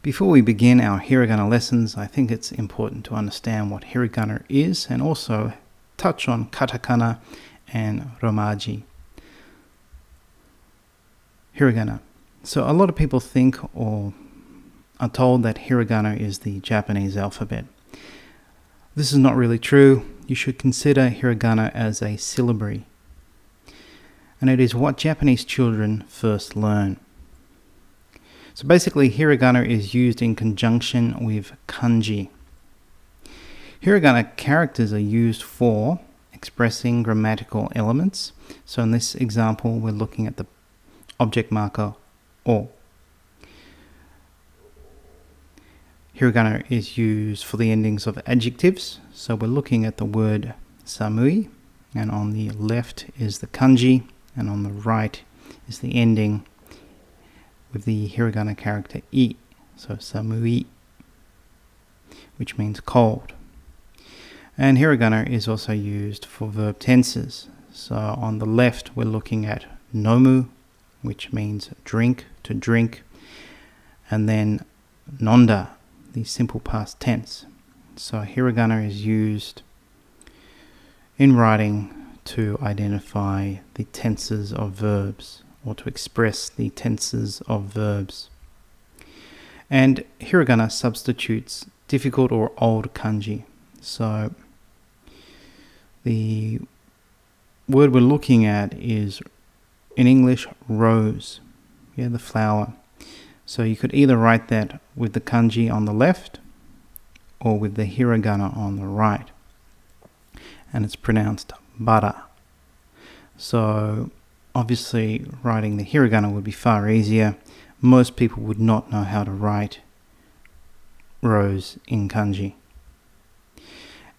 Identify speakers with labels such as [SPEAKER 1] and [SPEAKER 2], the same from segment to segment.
[SPEAKER 1] Before we begin our hiragana lessons, I think it's important to understand what hiragana is and also touch on katakana and romaji. Hiragana. So a lot of people think or are told that hiragana is the Japanese alphabet. This is not really true. You should consider hiragana as a syllabary. And it is what Japanese children first learn. So basically, hiragana is used in conjunction with kanji. Hiragana characters are used for expressing grammatical elements. So in this example, we're looking at the object marker o. Hiragana is used for the endings of adjectives. So we're looking at the word samui, and on the left is the kanji, and on the right is the ending with the hiragana character I, so samui, which means cold. And hiragana is also used for verb tenses. So on the left we're looking at nomu, which means drink, to drink, and then nonda, the simple past tense. So hiragana is used in writing to identify the tenses of verbs, or to express the tenses of verbs. And hiragana substitutes difficult or old kanji. So the word we're looking at is, in English, rose, the flower. So you could either write that with the kanji on the left or with the hiragana on the right. And it's pronounced bara. So obviously, writing the hiragana would be far easier. Most people would not know how to write rose in kanji.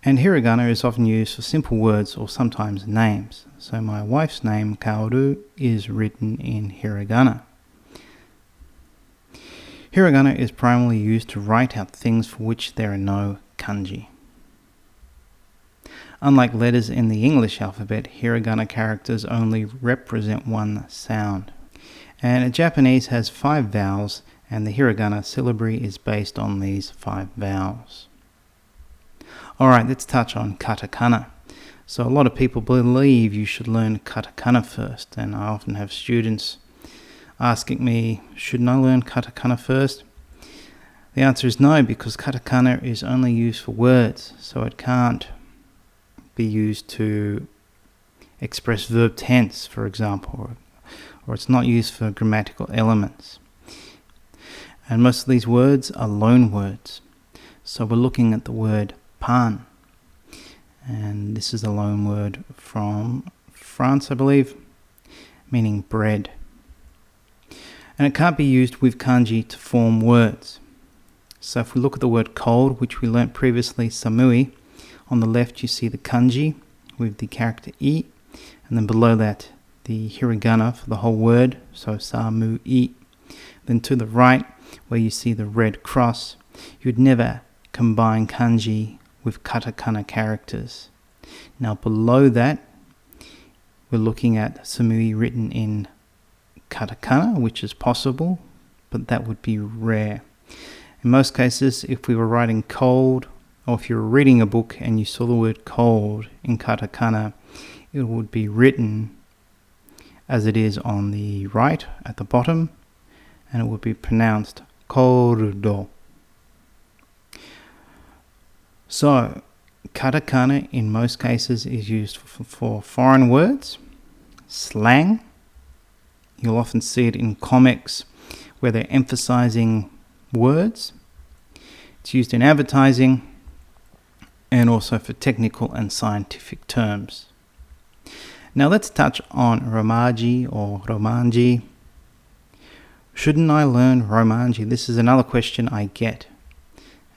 [SPEAKER 1] And hiragana is often used for simple words or sometimes names. So my wife's name, Kaoru, is written in hiragana. Hiragana is primarily used to write out things for which there are no kanji. Unlike letters in the English alphabet, hiragana characters only represent one sound. And Japanese has 5 vowels, and the hiragana syllabary is based on these 5 vowels. Alright, let's touch on katakana. So a lot of people believe you should learn katakana first, and I often have students asking me, shouldn't I learn katakana first? The answer is no, because katakana is only used for words, so it can't be used to express verb tense, for example, or it's not used for grammatical elements. And most of these words are loan words. So we're looking at the word pan, and this is a loan word from France, I believe, meaning bread. And it can't be used with kanji to form words. So if we look at the word cold, which we learnt previously, samui, on the left you see the kanji with the character I, and then below that the hiragana for the whole word, so samui. Then to the right, where you see the red cross, you'd never combine kanji with katakana characters. Now below that, we're looking at samui written in katakana, which is possible, but that would be rare. In most cases, if we were writing cold, or if you were reading a book and you saw the word cold in katakana, it would be written as it is on the right at the bottom, and it would be pronounced koldo. So, katakana in most cases is used for foreign words, slang. You'll often see it in comics where they're emphasizing words. It's used in advertising and also for technical and scientific terms. Now let's touch on romaji or romaji. Shouldn't I learn romaji? This is another question I get,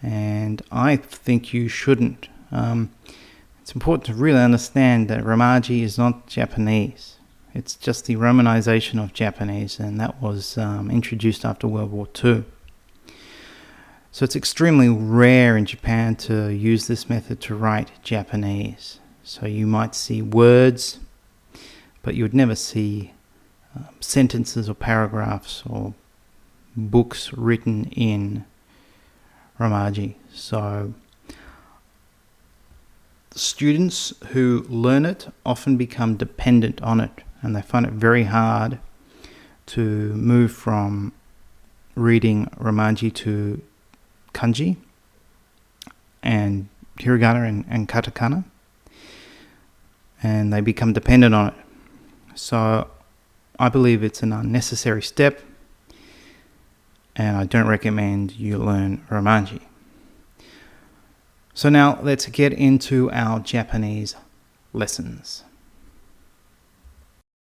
[SPEAKER 1] and I think you shouldn't. It's important to really understand that romaji is not Japanese. It's just the romanization of Japanese, and that was introduced after World War II. So it's extremely rare in Japan to use this method to write Japanese. So you might see words, but you would never see sentences or paragraphs or books written in romaji. So students who learn it often become dependent on it, and they find it very hard to move from reading romaji to kanji and hiragana and katakana, and they become dependent on it. So I believe it's an unnecessary step, and I don't recommend you learn romaji. So now let's get into our Japanese lessons.